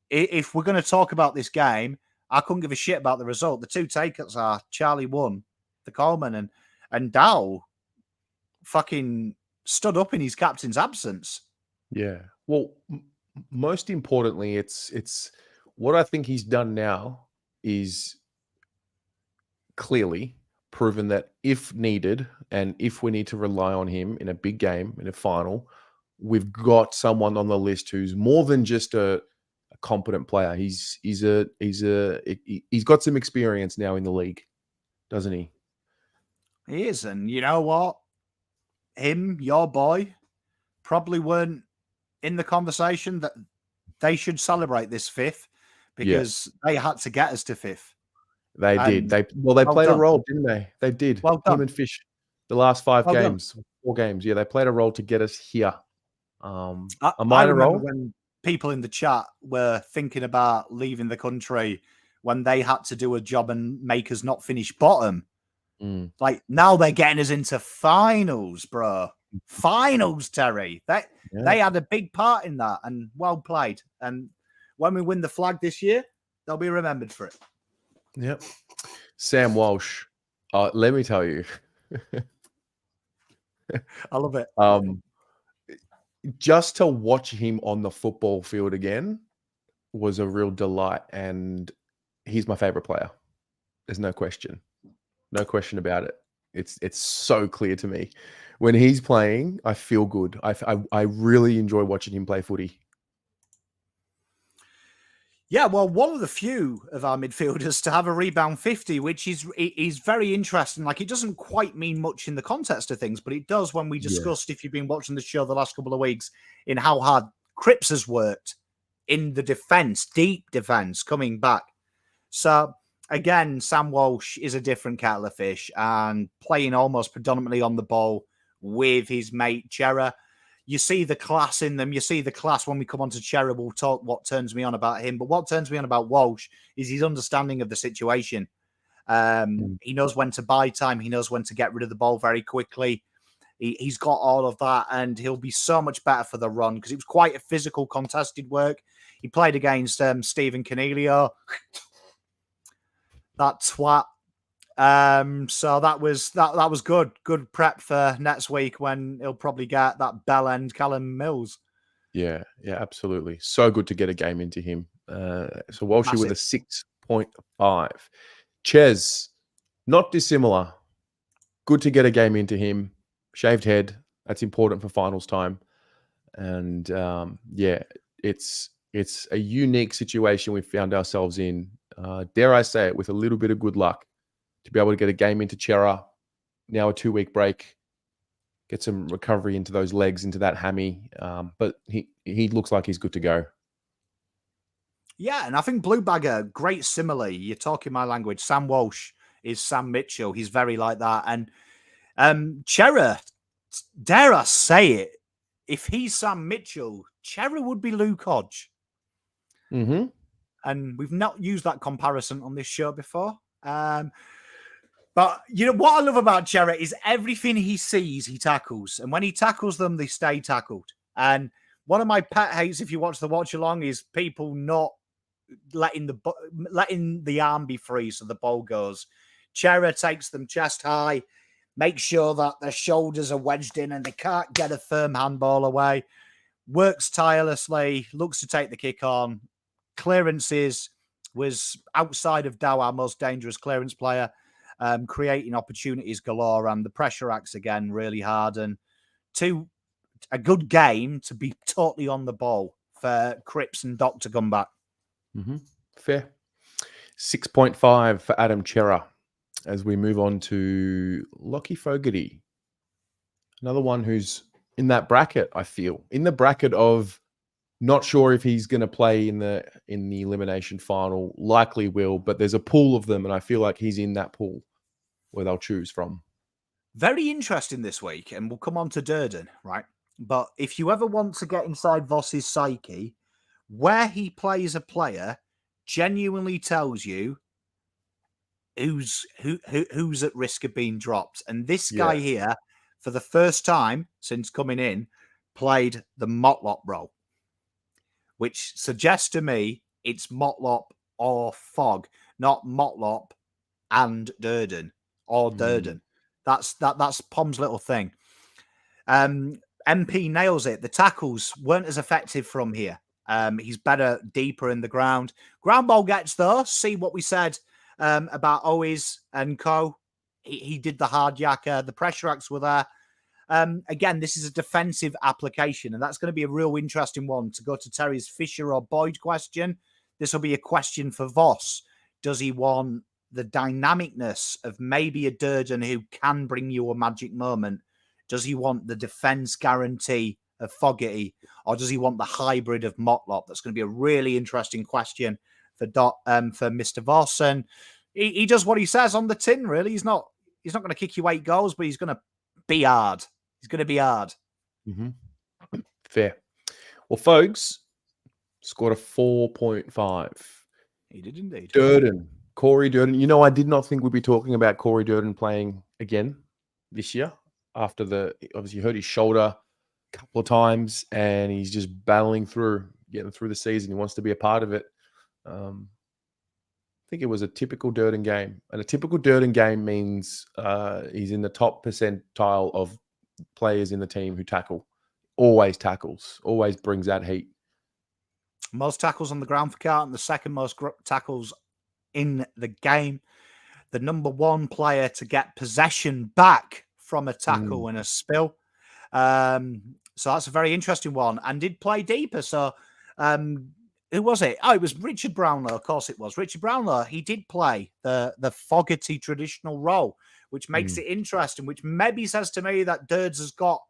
if we're going to talk about this game, I couldn't give a shit about the result. The 2 takers are Charlie won, the Coleman, and Dow fucking stood up in his captain's absence. Yeah. Well, most importantly, it's what I think he's done now is clearly proven that if needed and if we need to rely on him in a big game, in a final, we've got someone on the list who's more than just a competent player. He's got some experience now in the league, doesn't he? He is, and you know what? Him, your boy, probably weren't in the conversation that they should celebrate this fifth because they had to get us to fifth. They did. They played a role, didn't they? They did. Well done. Him and Fish, the last 4 games. Yeah, they played a role to get us here. A minor role. When people in the chat were thinking about leaving the country when they had to do a job and make us not finish bottom. Like now they're getting us into finals, bro. Finals, Terry. They had a big part in that, and well played. And when we win the flag this year, they'll be remembered for it. Yep. Sam Walsh. Let me tell you. I love it. Just to watch him on the football field again was a real delight, and he's my favorite player. There's no question. No question about it. It's so clear to me. When he's playing, I feel good. I really enjoy watching him play footy. Yeah, well, one of the few of our midfielders to have a rebound 50, which is very interesting. Like, it doesn't quite mean much in the context of things, but it does when we discussed, if you've been watching the show the last couple of weeks, in how hard Cripps has worked in the defence, deep defence, coming back. So, again, Sam Walsh is a different kettle of fish and playing almost predominantly on the ball with his mate, Chera. You see the class in them. You see the class when we come on to Chera. We'll talk what turns me on about him. But what turns me on about Walsh is his understanding of the situation. He knows when to buy time. He knows when to get rid of the ball very quickly. He's got all of that, and he'll be so much better for the run because it was quite a physical, contested work. He played against Stephen Canelio. That twat. So that was good prep for next week when he'll probably get that bell end Callum Mills. Yeah, absolutely. So good to get a game into him. So Walshy with a 6.5. Ches, not dissimilar. Good to get a game into him. Shaved head. That's important for finals time. And it's a unique situation we found ourselves in. Dare I say it, with a little bit of good luck, to be able to get a game into Chera, now a 2-week break, get some recovery into those legs, into that hammy. But he looks like he's good to go. Yeah, and I think Blue Bagger, great simile. You're talking my language. Sam Walsh is Sam Mitchell. He's very like that. And Chera, dare I say it, if he's Sam Mitchell, Chera would be Luke Hodge. Mm-hmm. And we've not used that comparison on this show before. But you know what I love about Chera is everything he sees, he tackles. And when he tackles them, they stay tackled. And one of my pet hates, if you watch the watch along, is people not letting the arm be free so the ball goes. Chera takes them chest high, makes sure that their shoulders are wedged in and they can't get a firm handball away. Works tirelessly, looks to take the kick on. Clearances, was outside of Dow our most dangerous clearance player, creating opportunities galore, and the pressure acts again really hard. And a good game to be totally on the ball for Cripps and Doc to come back. Mm-hmm. Fair. 6.5 for Adam Chera as we move on to Lockie Fogarty. Another one who's in that bracket, I feel. In the bracket of not sure if he's going to play in the elimination final. Likely will, but there's a pool of them, and I feel like he's in that pool where they'll choose from. Very interesting this week, and we'll come on to Durden, right? But if you ever want to get inside Voss's psyche, where he plays a player genuinely tells you who's at risk of being dropped. And this guy here, for the first time since coming in, played the Motlop role, which suggests to me it's Motlop or Fogg, not Motlop and Durden or Durden. That's Pom's little thing. MP nails it. The tackles weren't as effective from here. He's better deeper in the ground. Ground ball gets though. See what we said about Owies and co. he did the hard yakka. The pressure acts were there. Again, this is a defensive application, and that's going to be a real interesting one to go to Terry's Fisher or Boyd question. This will be a question for Voss. Does he want the dynamicness of maybe a Durden who can bring you a magic moment? Does he want the defense guarantee of Fogarty, or does he want the hybrid of Motlop? That's going to be a really interesting question for Mr. Voss. And he does what he says on the tin, really. He's not going to kick you 8 goals, but he's going to be hard. He's going to be hard. Mm-hmm. Fair. Well, folks, scored a 4.5. He did indeed. Durden. Corey Durden. You know, I did not think we'd be talking about Corey Durden playing again this year after obviously you hurt his shoulder a couple of times and he's just battling through, getting through the season. He wants to be a part of it. I think it was a typical Durden game. And a typical Durden game means he's in the top percentile of players in the team who tackle. Always tackles. Always brings that heat. Most tackles on the ground for Carlton. The second most tackles in the game. The number 1 player to get possession back from a tackle and a spill. So that's a very interesting one. And did play deeper. So who was it? Oh, it was Richard Brownlow. Of course it was. Richard Brownlow, he did play the Fogarty traditional role, which makes it interesting, which maybe says to me that Durds has got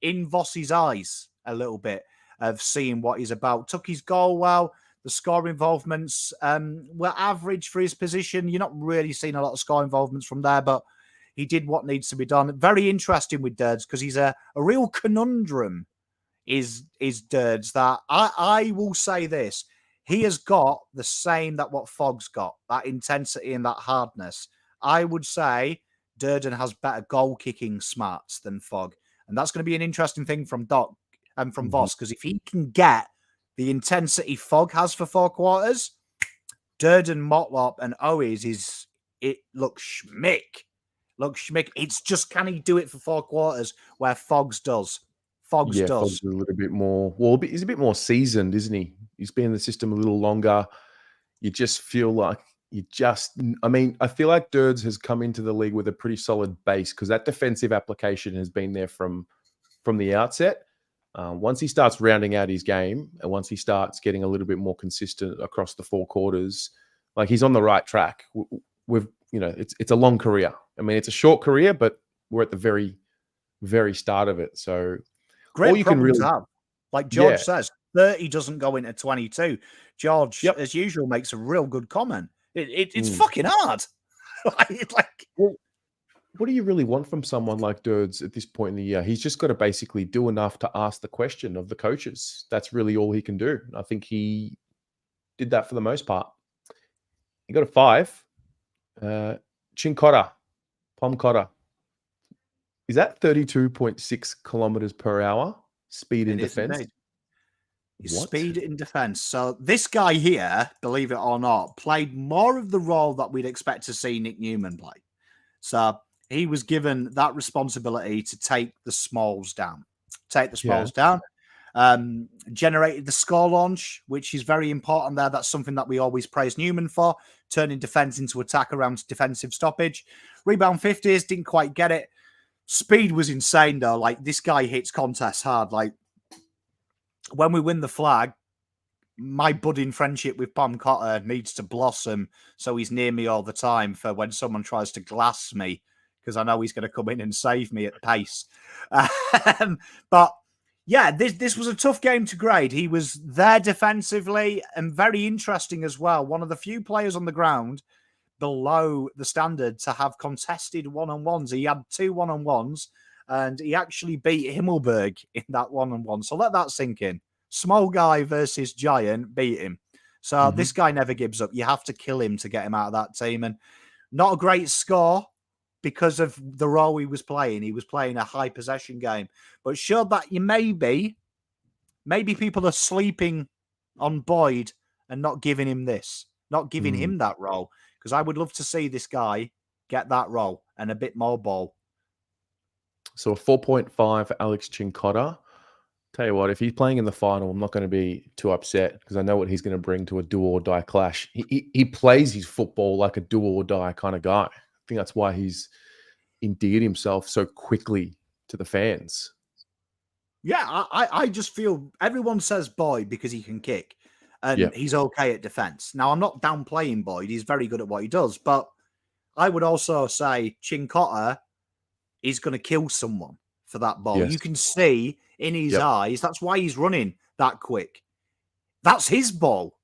in Voss's eyes a little bit of seeing what he's about. Took his goal well. The score involvements were average for his position. You're not really seeing a lot of score involvements from there, but he did what needs to be done. Very interesting with Durds because he's a real conundrum, is Durds, that I will say this. He has got the same that what Fogg's got, that intensity and that hardness. I would say Durden has better goal-kicking smarts than Fogg. And that's going to be an interesting thing from Doc and from Voss, because if he can get the intensity Fogg has for 4 quarters, Durden, Motlop, and Owies looks schmick. It's just, can he do it for 4 quarters where Fogg's does? Fogg's does. Fogg's a little bit more. Well, he's a bit more seasoned, isn't he? He's been in the system a little longer. You just feel like I feel like Durds has come into the league with a pretty solid base because that defensive application has been there from the outset. Once he starts rounding out his game and once he starts getting a little bit more consistent across the 4 quarters, like he's on the right track. It's a long career. I mean, it's a short career, but we're at the very, very start of it. So great problem to have. Like George says, 30 doesn't go into 22. George, as usual, makes a real good comment. It's fucking hard. Well, what do you really want from someone like Durds at this point in the year? He's just got to basically do enough to ask the question of the coaches. That's really all he can do. I think he did that for the most part. He got a 5. Chincotta, Pomcotta. Is that 32.6 kilometers per hour speed in defense? Speed in defense. So this guy here, believe it or not, played more of the role that we'd expect to see Nick Newman play. So he was given that responsibility to take the smalls down. Generated the score launch, which is very important there. That's something that we always praise Newman for, turning defense into attack around defensive stoppage. Rebound 50s, didn't quite get it. Speed was insane, though. Like, this guy hits contests hard. Like, when we win the flag, my budding friendship with Pom Cotter needs to blossom, so he's near me all the time for when someone tries to glass me, because I know he's going to come in and save me at pace. But yeah, this was a tough game to grade. He was there defensively and very interesting as well. One of the few players on the ground below the standard to have contested one-on-ones. He had 2 one-on-ones, and he actually beat Himmelberg in that one-on-one. So let that sink in. Small guy versus giant, beat him. So this guy never gives up. You have to kill him to get him out of that team. And not a great score because of the role he was playing. He was playing a high possession game. But showed that you maybe people are sleeping on Boyd and not giving him him that role. Because I would love to see this guy get that role and a bit more ball. So a 4.5 for Alex Chincotta. Tell you what, if he's playing in the final, I'm not going to be too upset because I know what he's going to bring to a do or die clash. He plays his football like a do or die kind of guy. I think that's why he's endeared himself so quickly to the fans. Yeah, I just feel everyone says Boyd because he can kick and he's okay at defense. Now, I'm not downplaying Boyd. He's very good at what he does. But I would also say Chincotta is going to kill someone for that ball. Yes. You can see in his eyes. That's why he's running that quick. That's his ball.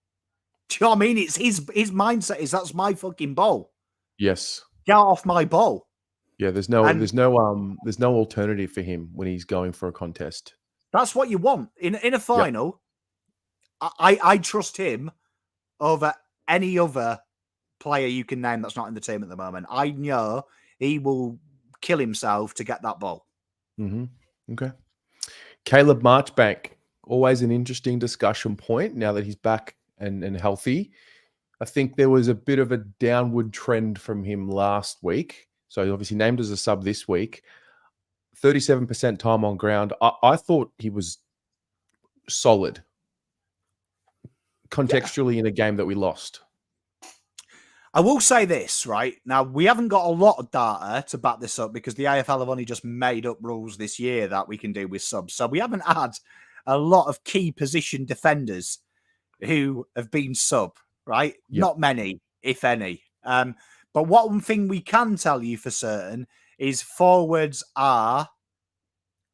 Do you know what I mean? It's his mindset is that's my fucking ball. Yes. Get off my ball. Yeah, there's no alternative for him when he's going for a contest. That's what you want in a final. I trust him over any other player you can name that's not in the team at the moment. I know he will kill himself to get that ball. Mm-hmm. Okay. Caleb Marchbank, always an interesting discussion point now that he's back and healthy. I think there was a bit of a downward trend from him last week. So obviously named as a sub this week. 37% time on ground. I thought he was solid contextually in a game that we lost. I will say this, right? Now, we haven't got a lot of data to back this up because the AFL have only just made up rules this year that we can do with subs. So we haven't had a lot of key position defenders who have been sub, right? Yep. Not many, if any. But one thing we can tell you for certain is forwards are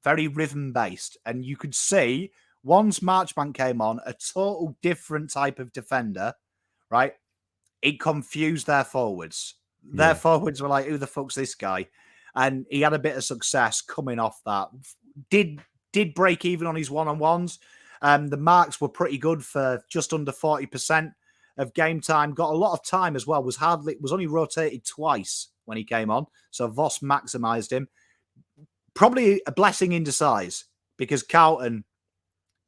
very rhythm-based. And you could see, once Marchbank came on, a total different type of defender, right? It confused their forwards. Their forwards were like, who the fuck's this guy? And he had a bit of success coming off that. Did break even on his one-on-ones. The marks were pretty good for just under 40% of game time. Got a lot of time as well. Was only rotated twice when he came on. So Voss maximised him. Probably a blessing in disguise because Carlton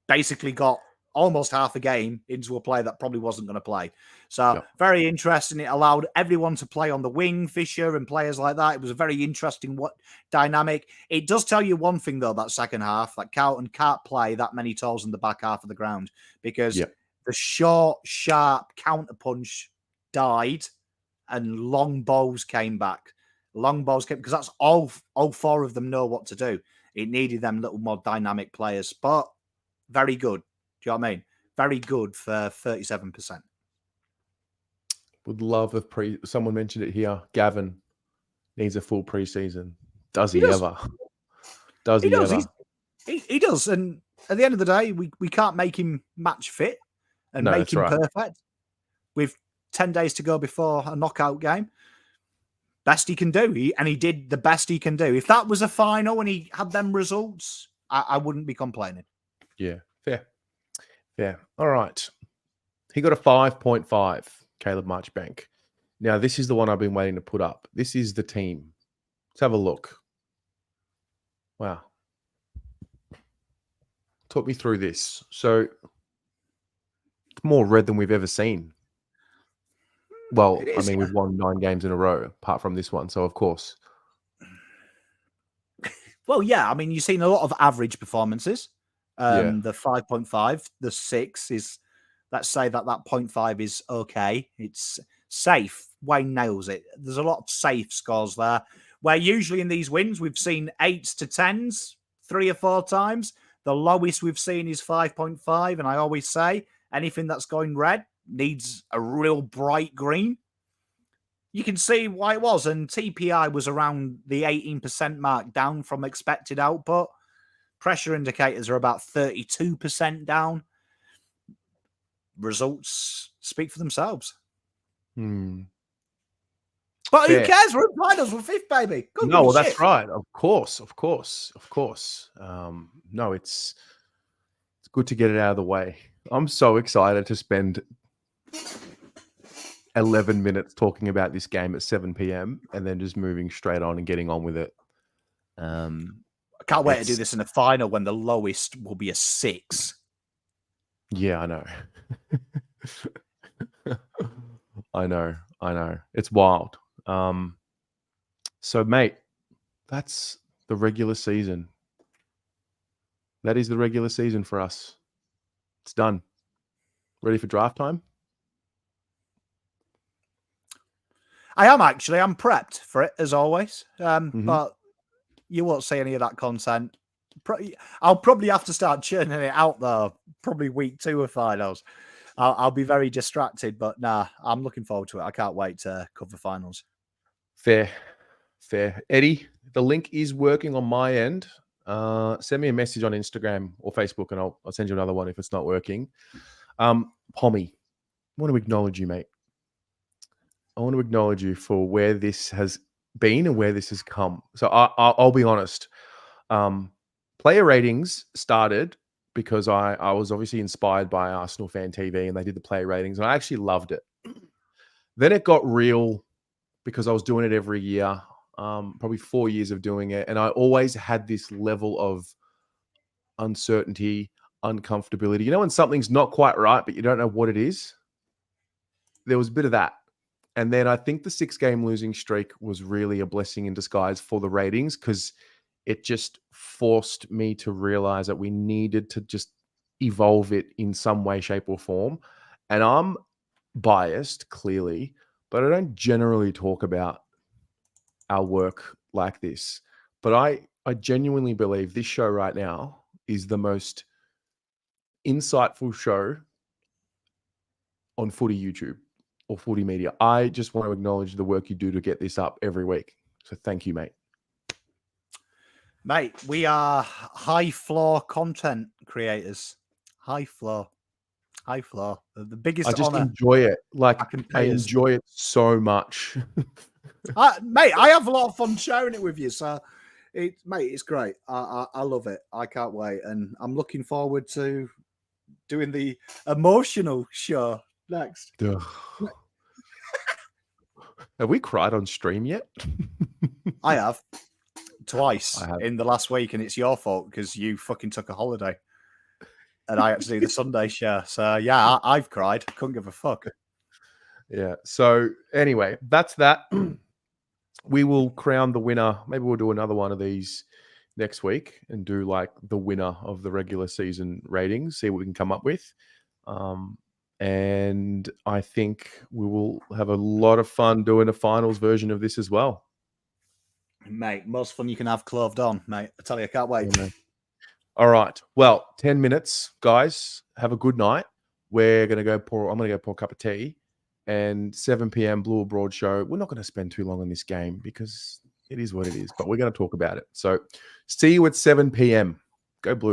basically got almost half a game into a player that probably wasn't going to play. So very interesting. It allowed everyone to play on the wing, Fisher and players like that. It was a very interesting dynamic. It does tell you one thing, though, that second half, that Carlton can't play that many tolls in the back half of the ground because the short, sharp counterpunch died and long balls came back. Long balls came because that's all four of them know what to do. It needed them little more dynamic players, but very good. Do you know what I mean? Very good for 37%. Would love if someone mentioned it here. Gavin needs a full preseason. Does he ever? Does he ever? He does. And at the end of the day, we can't make him match fit and make him perfect. With 10 days to go before a knockout game. Best he can do. He did the best he can do. If that was a final and he had them results, I wouldn't be complaining. Yeah, fair. Yeah. All right. He got a 5.5, Caleb Marchbank. Now, this is the one I've been waiting to put up. This is the team. Let's have a look. Wow. Talk me through this. So, it's more red than we've ever seen. Well, I mean, we've won 9 games in a row, apart from this one. So, of course. Well, yeah. I mean, you've seen a lot of average performances. The 5.5, the 6 is, let's say that 0.5 is okay. It's safe. Wayne nails it. There's a lot of safe scores there, where usually in these wins, we've seen 8s to 10s 3 or 4 times. The lowest we've seen is 5.5. And I always say anything that's going red needs a real bright green. You can see why it was. And TPI was around the 18% mark, down from expected output. Pressure indicators are about 32% down. Results speak for themselves. But who cares? We're in finals. We're 5th, baby. No, well, that's right. Of course. No, it's good to get it out of the way. I'm so excited to spend 11 minutes talking about this game at 7 p.m. and then just moving straight on and getting on with it. I can't wait to do this in the final when the lowest will be a 6. Yeah, I know. I know. It's wild. So, mate, that's the regular season. That is the regular season for us. It's done. Ready for draft time? I am actually. I'm prepped for it as always. Mhm. But you won't see any of that content. I'll probably have to start churning it out though. Probably week 2 of finals. I'll be very distracted, but nah, I'm looking forward to it. I can't wait to cover finals. Fair. Eddie, the link is working on my end. Send me a message on Instagram or Facebook, and I'll send you another one if it's not working. Pommy, I want to acknowledge you, mate. I want to acknowledge you for where this has been and where this has come. So I'll be honest. Player ratings started because I was obviously inspired by Arsenal Fan TV, and they did the player ratings, and I actually loved it. Then it got real because I was doing it every year, probably 4 years of doing it, and I always had this level of uncertainty, uncomfortability. You know when something's not quite right, but you don't know what it is? There was a bit of that. And then I think the 6-game losing streak was really a blessing in disguise for the ratings, because it just forced me to realize that we needed to just evolve it in some way, shape, or form. And I'm biased, clearly, but I don't generally talk about our work like this. But I genuinely believe this show right now is the most insightful show on footy YouTube or footy media. I just want to acknowledge the work you do to get this up every week. So thank you, mate. Mate, we are high floor content creators. High floor. The biggest I just honor enjoy it. Like, I can I pay us. enjoy it so much. Mate, I have a lot of fun sharing it with you. So, it's great. I love it. I can't wait. And I'm looking forward to doing the emotional show next. Have we cried on stream yet? I have twice I have. in the last week, and it's your fault because you fucking took a holiday. And I had to do the Sunday show. So, yeah, I've cried. Couldn't give a fuck. Yeah. So anyway, that's that. We will crown the winner. Maybe we'll do another one of these next week and do like the winner of the regular season ratings, see what we can come up with. And I think we will have a lot of fun doing a finals version of this as well. Mate, most fun you can have clothed on, mate. I tell you, I can't wait. Yeah, all right. Well, 10 minutes, guys. Have a good night. I'm going to go pour a cup of tea. And 7 p.m. Blue Abroad show. We're not going to spend too long on this game because it is what it is, but we're going to talk about it. So see you at 7 p.m. Go Blue.